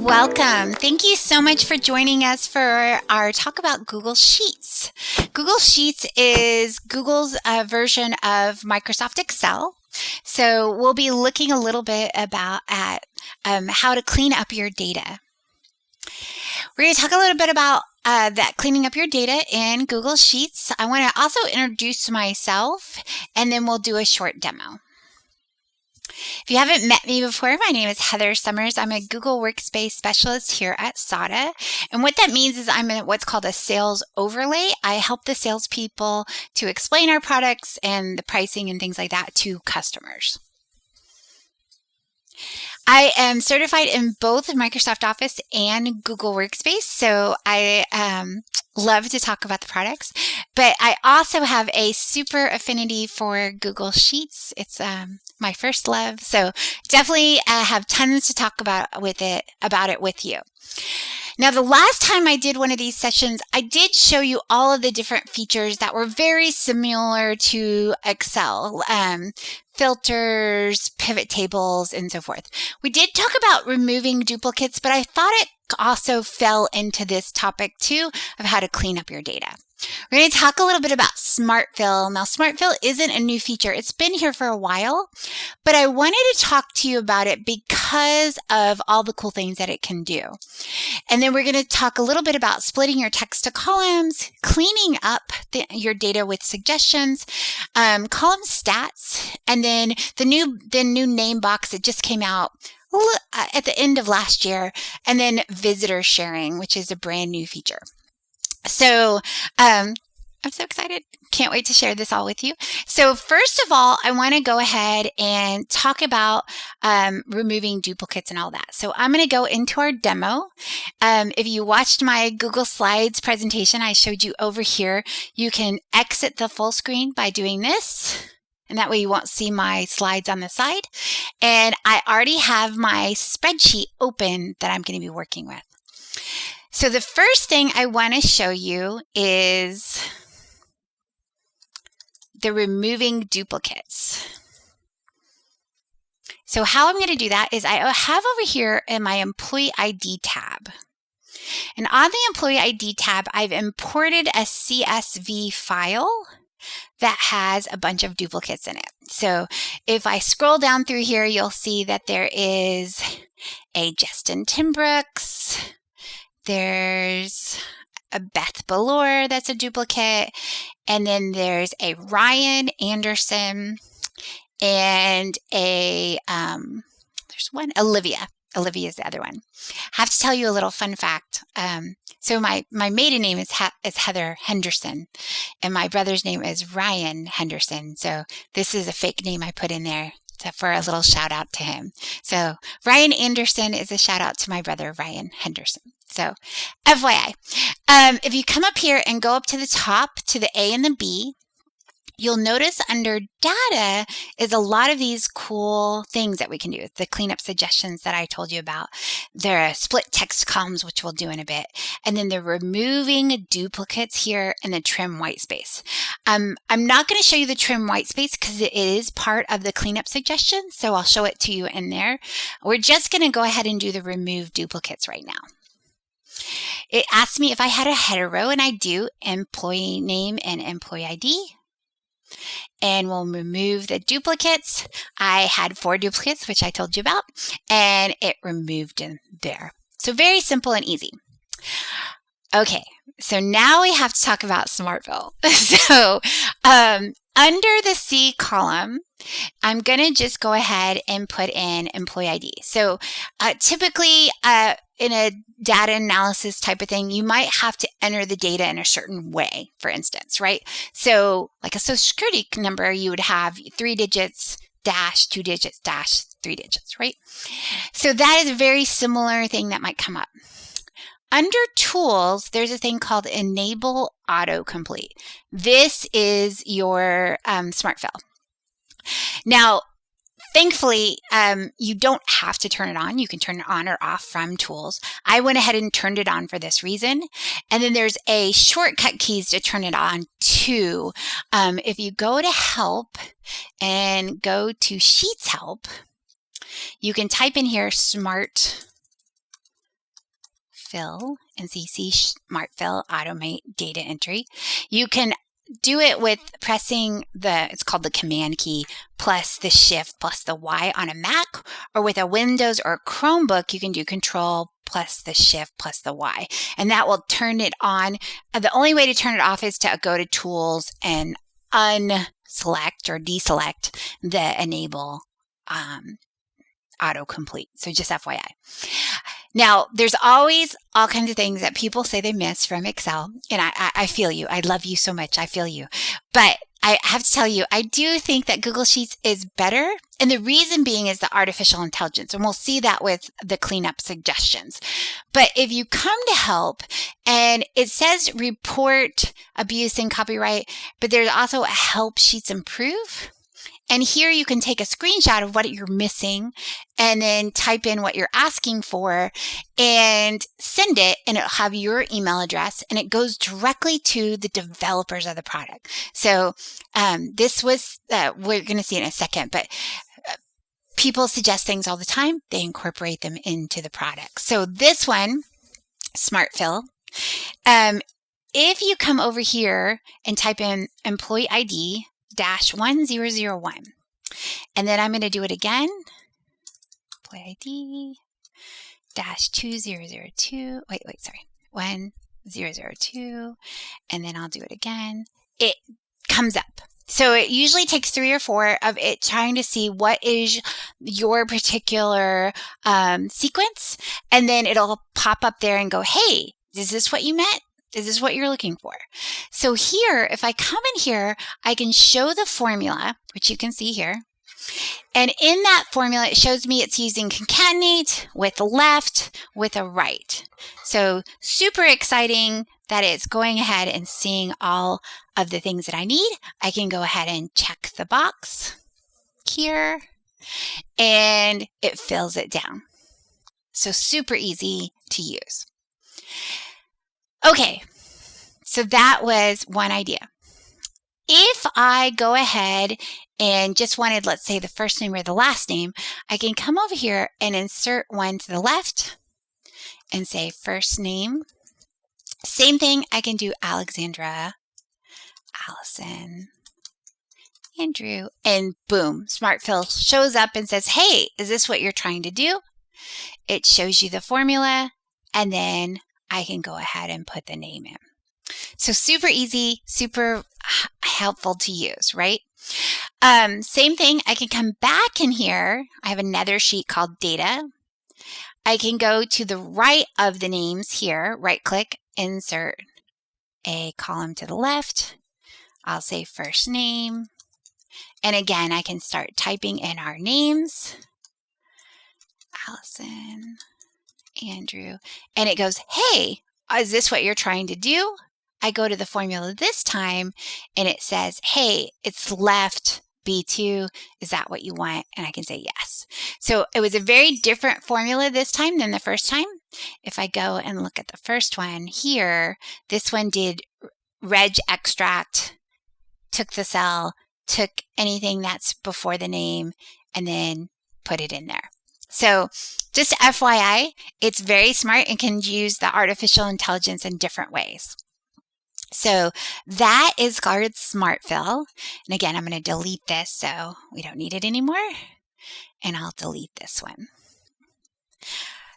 Welcome. Thank you so much for joining us for our talk about Google Sheets. Google Sheets is Google's version of Microsoft Excel. So we'll be looking a little bit about how to clean up your data. We're going to talk a little bit about that cleaning up your data in Google Sheets. I want to also introduce myself, and then we'll do a short demo. If you haven't met me before, my name is Heather Summers. I'm a Google Workspace Specialist here at SADA. And what that means is I'm in what's called a sales overlay. I help the salespeople to explain our products and the pricing and things like that to customers. I am certified in both Microsoft Office and Google Workspace, so I love to talk about the products. But I also have a super affinity for Google Sheets. It's my first love, so definitely have tons to talk about it with you. Now, the last time I did one of these sessions, I did show you all of the different features that were very similar to Excel. Filters, pivot tables, and so forth. We did talk about removing duplicates, but I thought it also fell into this topic too of how to clean up your data. We're going to talk a little bit about Smart Fill. Now, Smart Fill isn't a new feature. It's been here for a while, but I wanted to talk to you about it because of all the cool things that it can do. And then we're going to talk a little bit about splitting your text to columns, cleaning up your data with suggestions, column stats, and then the new name box that just came out at the end of last year, and then visitor sharing, which is a brand new feature. So I'm so excited. Can't wait to share this all with you. So first of all, I want to go ahead and talk about removing duplicates and all that. So I'm going to go into our demo. If you watched my Google Slides presentation, I showed you over here, you can exit the full screen by doing this. And that way you won't see my slides on the side. And I already have my spreadsheet open that I'm going to be working with. So the first thing I want to show you is the removing duplicates. So how I'm going to do that is I have over here in my Employee ID tab. And on the Employee ID tab, I've imported a CSV file that has a bunch of duplicates in it. So if I scroll down through here, you'll see that there is a Justin Timbrooks. There's a Beth Ballore that's a duplicate, and then there's a Ryan Anderson, and there's one, Olivia. Olivia is the other one. I have to tell you a little fun fact. So my maiden name is Heather Henderson, and my brother's name is Ryan Henderson. So this is a fake name I put in there for a little shout out to him. So Ryan Anderson is a shout out to my brother, Ryan Henderson. So FYI, if you come up here and go up to the top to the A and the B, you'll notice under data is a lot of these cool things that we can do. The cleanup suggestions that I told you about. There are split text columns, which we'll do in a bit. And then the removing duplicates here and the trim white space. I'm not going to show you the trim white space because it is part of the cleanup suggestion. So I'll show it to you in there. We're just going to go ahead and do the remove duplicates right now. It asks me if I had a header row, and I do, employee name and employee ID. And we'll remove the duplicates. I had 4 duplicates, which I told you about, and it removed them there. So very simple and easy. Okay, so now we have to talk about Smart Fill. So under the C column, I'm going to just go ahead and put in employee ID. So typically in a data analysis type of thing, you might have to enter the data in a certain way, for instance, right? So like a social security number, you would have 3 digits, dash, 2 digits, dash, 3 digits, right? So that is a very similar thing that might come up. Under tools, there's a thing called enable autocomplete. This is your Smart Fill. Now, thankfully, you don't have to turn it on. You can turn it on or off from tools. I went ahead and turned it on for this reason. And then there's a shortcut keys to turn it on too. If you go to help and go to Sheets Help, you can type in here Smart fill, NCC Smart Fill, automate data entry. You can do it with pressing it's called the command key plus the shift plus the Y on a Mac, or with a Windows or a Chromebook, you can do control plus the shift plus the Y, and that will turn it on. The only way to turn it off is to go to tools and unselect or deselect the enable autocomplete. So just FYI. Now, there's always all kinds of things that people say they miss from Excel, and I feel you. I love you so much. I feel you. But I have to tell you, I do think that Google Sheets is better, and the reason being is the artificial intelligence, and we'll see that with the cleanup suggestions. But if you come to help, and it says report abuse and copyright, but there's also a help Sheets improve. And here you can take a screenshot of what you're missing and then type in what you're asking for and send it, and it'll have your email address, and it goes directly to the developers of the product. So this was, we're going to see in a second, but people suggest things all the time. They incorporate them into the product. So this one, Smart Fill, if you come over here and type in employee ID -1001, and then I'm going to do it again. Employee ID -2002. Wait, sorry. 1002, and then I'll do it again. It comes up. So it usually takes 3 or 4 of it trying to see what is your particular sequence, and then it'll pop up there and go, hey, is this what you meant? Is this what you're looking for? So here, if I come in here, I can show the formula, which you can see here. And in that formula, it shows me it's using concatenate with left with a right. So super exciting that it's going ahead and seeing all of the things that I need. I can go ahead and check the box here, and it fills it down. So super easy to use. Okay, so that was one idea. If I go ahead and just wanted, let's say, the first name or the last name, I can come over here and insert one to the left and say first name. Same thing, I can do Alexandra, Allison, Andrew, and boom, Smart Fill shows up and says, hey, is this what you're trying to do? It shows you the formula, and then I can go ahead and put the name in. So super easy, super helpful to use, right? Same thing, I can come back in here. I have another sheet called data. I can go to the right of the names here, right click, insert a column to the left. I'll say first name. And again, I can start typing in our names. Allison, Andrew, and it goes, hey, is this what you're trying to do? I go to the formula this time, and it says, hey, it's left B2. Is that what you want? And I can say yes. So it was a very different formula this time than the first time. If I go and look at the first one here, this one did reg extract, took the cell, took anything that's before the name, and then put it in there. So just FYI, it's very smart and can use the artificial intelligence in different ways. So that is called Smart Fill. And again, I'm going to delete this so we don't need it anymore. And I'll delete this one.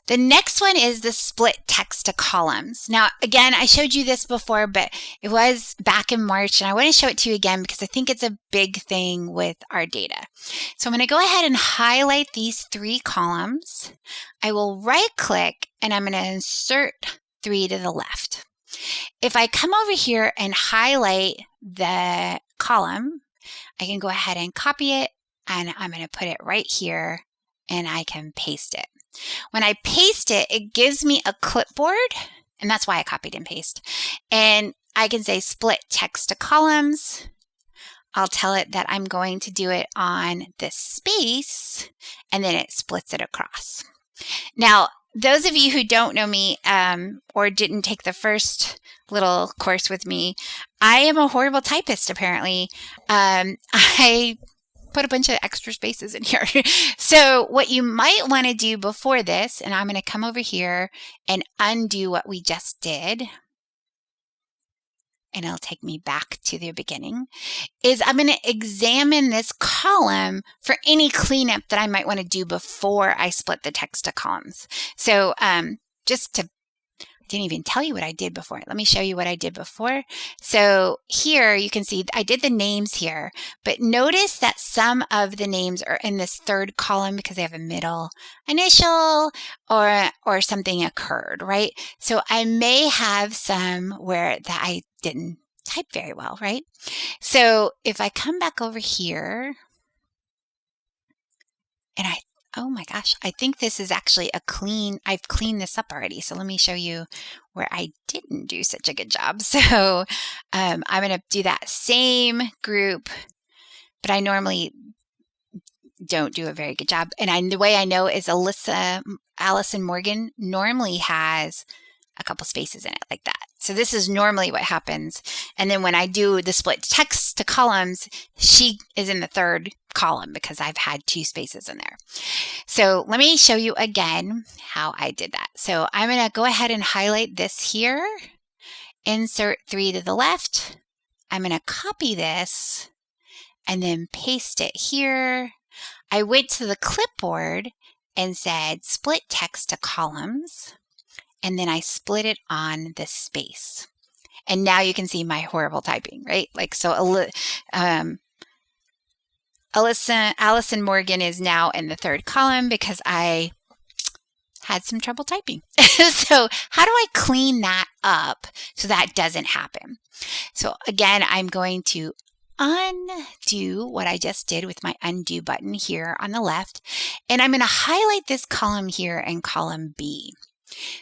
The next one is the split text to columns. Now, again, I showed you this before, but it was back in March, and I want to show it to you again because I think it's a big thing with our data. So I'm going to go ahead and highlight these 3 columns. I will right-click, and I'm going to insert 3 to the left. If I come over here and highlight the column, I can go ahead and copy it, and I'm going to put it right here, and I can paste it. When I paste it, it gives me a clipboard, and that's why I copied and paste. And I can say split text to columns. I'll tell it that I'm going to do it on this space, and then it splits it across. Now, those of you who don't know me or didn't take the first little course with me, I am a horrible typist, apparently. I put a bunch of extra spaces in here. So what you might want to do before this, and I'm going to come over here and undo what we just did, and it'll take me back to the beginning, is I'm going to examine this column for any cleanup that I might want to do before I split the text to columns. So just to, I didn't even tell you what I did before. Let me show you what I did before. So here you can see I did the names here, but notice that some of the names are in this third column because they have a middle initial or something occurred, right? So I may have some where that I didn't type very well, right? So if I come back over here and oh my gosh, I think this is actually I've cleaned this up already. So let me show you where I didn't do such a good job. So I'm going to do that same group, but I normally don't do a very good job. And the way I know is Allison Morgan normally has a couple spaces in it like that. So this is normally what happens. And then when I do the split text to columns, she is in the third column because I've had 2 spaces in there. So let me show you again how I did that. So I'm going to go ahead and highlight this here, insert 3 to the left. I'm going to copy this and then paste it here. I went to the clipboard and said split text to columns. And then I split it on the space. And now you can see my horrible typing, right? Like, so Allison Morgan is now in the third column because I had some trouble typing. So how do I clean that up so that doesn't happen? So again, I'm going to undo what I just did with my undo button here on the left. And I'm going to highlight this column here and column B.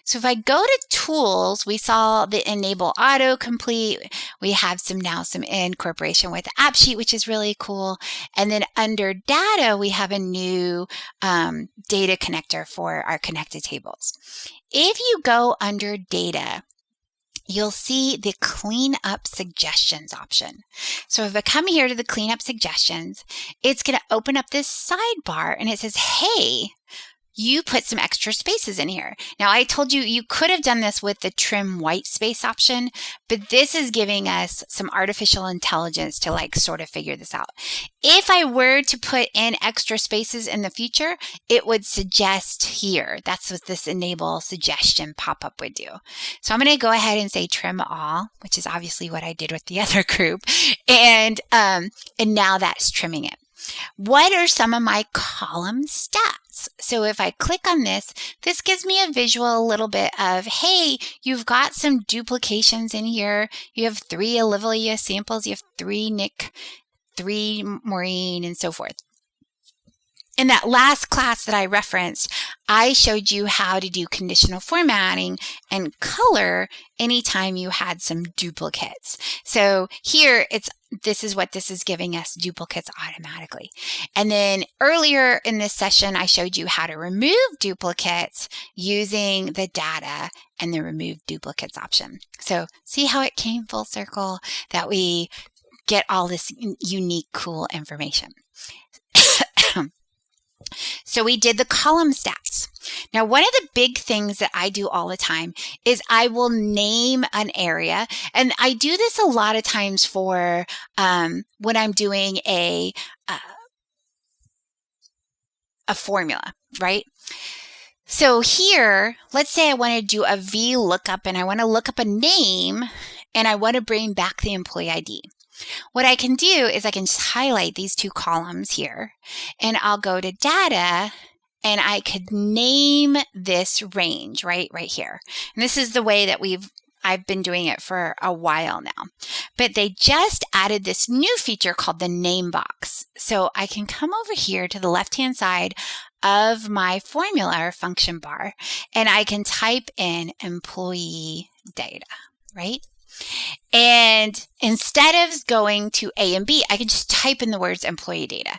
So if I go to tools, we saw the enable autocomplete. We have now some incorporation with AppSheet, which is really cool. And then under data, we have a new data connector for our connected tables. If you go under data, you'll see the cleanup suggestions option. So if I come here to the cleanup suggestions, it's going to open up this sidebar and it says, hey, you put some extra spaces in here. Now, I told you, you could have done this with the trim white space option, but this is giving us some artificial intelligence to like sort of figure this out. If I were to put in extra spaces in the future, it would suggest here. That's what this enable suggestion pop-up would do. So I'm going to go ahead and say trim all, which is obviously what I did with the other group. And now that's trimming it. What are some of my column stats? So if I click on this, this gives me a visual a little bit of, hey, you've got some duplications in here. You have 3 Olivia samples, you have 3 Nick, 3 Maureen, and so forth. In that last class that I referenced, I showed you how to do conditional formatting and color anytime you had some duplicates. So here this is what this is giving us, duplicates automatically. And then earlier in this session, I showed you how to remove duplicates using the data and the remove duplicates option. So see how it came full circle, that we get all this unique, cool information. So we did the column stats. Now, one of the big things that I do all the time is I will name an area. And I do this a lot of times for when I'm doing a formula, right? So here, let's say I want to do a VLOOKUP and I want to look up a name and I want to bring back the employee ID. What I can do is I can just highlight these 2 columns here and I'll go to data and I could name this range right here. And this is the way that I've been doing it for a while now. But they just added this new feature called the name box. So I can come over here to the left-hand side of my formula or function bar and I can type in employee data, right? And instead of going to A and B, I can just type in the words employee data.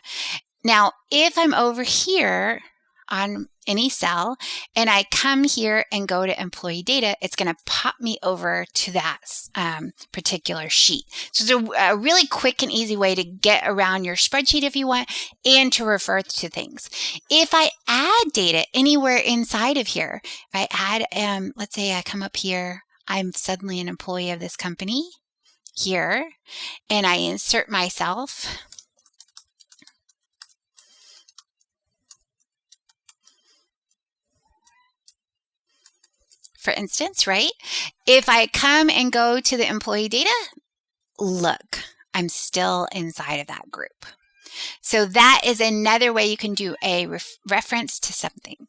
Now, if I'm over here on any cell, and I come here and go to employee data, it's going to pop me over to that particular sheet. So it's a really quick and easy way to get around your spreadsheet if you want, and to refer to things. If I add data anywhere inside of here, if I add, let's say I come up here, I'm suddenly an employee of this company here, and I insert myself. For instance, right? If I come and go to the employee data, look, I'm still inside of that group. So that is another way you can do a reference to something.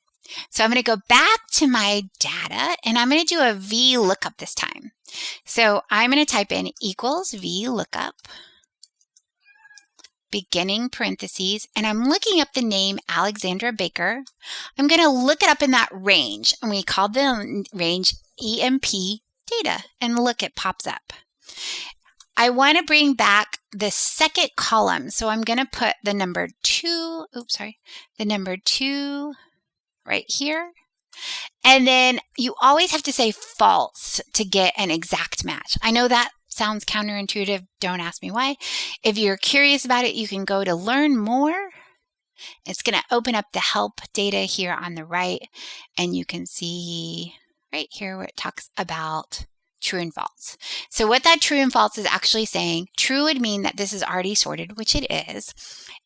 So I'm going to go back to my data, and I'm going to do a VLOOKUP this time. So I'm going to type in equals VLOOKUP, beginning parentheses, and I'm looking up the name Alexandra Baker. I'm going to look it up in that range, and we call the range EMP data, and look, it pops up. I want to bring back the second column, so I'm going to put the number 2, the number 2 right here. And then you always have to say false to get an exact match. I know that sounds counterintuitive. Don't ask me why. If you're curious about it, you can go to learn more. It's going to open up the help data here on the right, and you can see right here where it talks about true and false. So what that true and false is actually saying, true would mean that this is already sorted, which it is,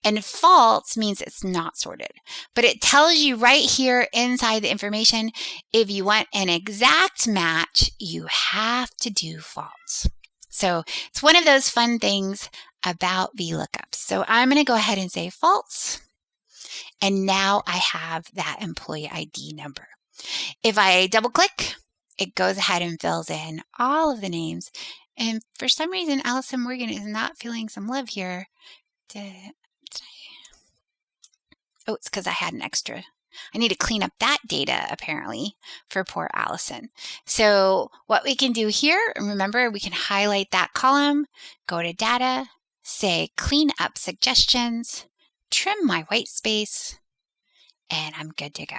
and false means it's not sorted. But it tells you right here inside the information, if you want an exact match, you have to do false. So it's one of those fun things about VLOOKUPs. So I'm going to go ahead and say false, and now I have that employee ID number. If I double click, it goes ahead and fills in all of the names. And for some reason, Allison Morgan is not feeling some love here. Oh, it's because I had an extra. I need to clean up that data, apparently, for poor Allison. So what we can do here, remember, we can highlight that column, go to data, say clean up suggestions, trim my white space, and I'm good to go.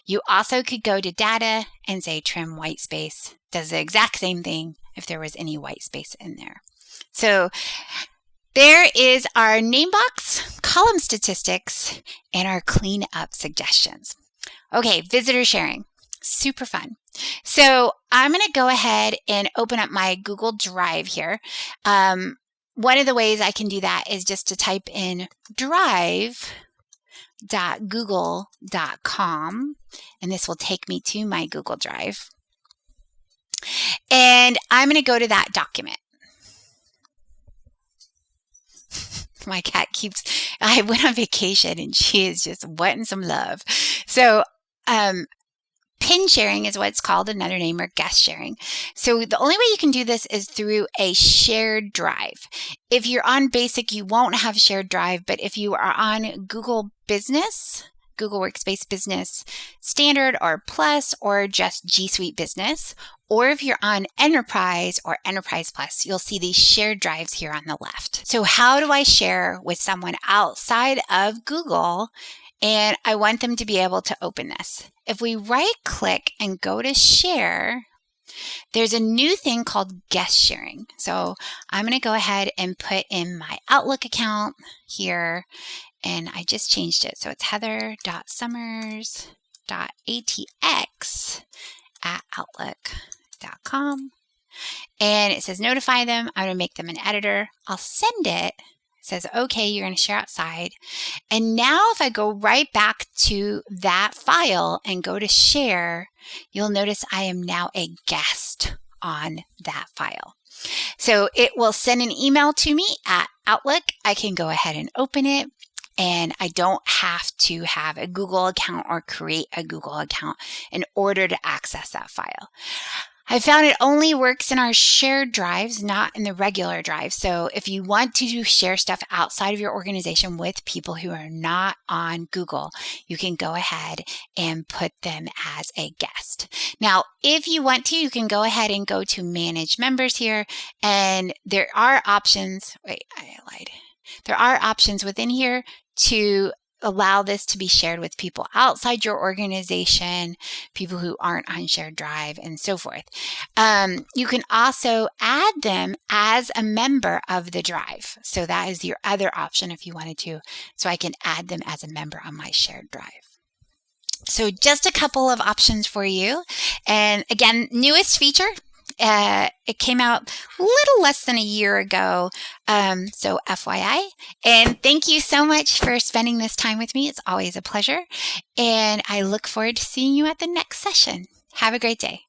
You also could go to data and say trim white space. Does the exact same thing if there was any white space in there. So there is our name box, column statistics, and our clean up suggestions. Okay, visitor sharing. Super fun. So I'm going to go ahead and open up my Google Drive here. One of the ways I can do that is just to type in drive.google.com, and this will take me to my Google Drive. And I'm going to go to that document. My cat I went on vacation and she is just wanting some love. So, pin sharing is what it's called, another name, or guest sharing. So the only way you can do this is through a shared drive. If you're on Basic, you won't have shared drive, but if you are on Google Business, Google Workspace Business Standard or Plus, or just G Suite Business, or if you're on Enterprise or Enterprise Plus, you'll see these shared drives here on the left. So how do I share with someone outside of Google, and I want them to be able to open this? If we right click and go to share, there's a new thing called guest sharing. So I'm going to go ahead and put in my Outlook account here, and I just changed it. So it's heather.summers.atx@outlook.com. And it says notify them. I'm going to make them an editor. I'll send it. It says, okay, you're going to share outside. And now if I go right back to that file and go to share, you'll notice I am now a guest on that file. So it will send an email to me at Outlook. I can go ahead and open it, and I don't have to have a Google account or create a Google account in order to access that file. I found it only works in our shared drives, not in the regular drive. So if you want to share stuff outside of your organization with people who are not on Google, you can go ahead and put them as a guest. Now, if you want to, you can go ahead and go to Manage Members here, and there are options. Wait, I lied. There are options within here to allow this to be shared with people outside your organization, people who aren't on shared drive, and so forth. You can also add them as a member of the drive. So that is your other option if you wanted to. So I can add them as a member on my shared drive. So just a couple of options for you. And again, newest feature. It came out a little less than a year ago, so FYI. And thank you so much for spending this time with me. It's always a pleasure. And I look forward to seeing you at the next session. Have a great day.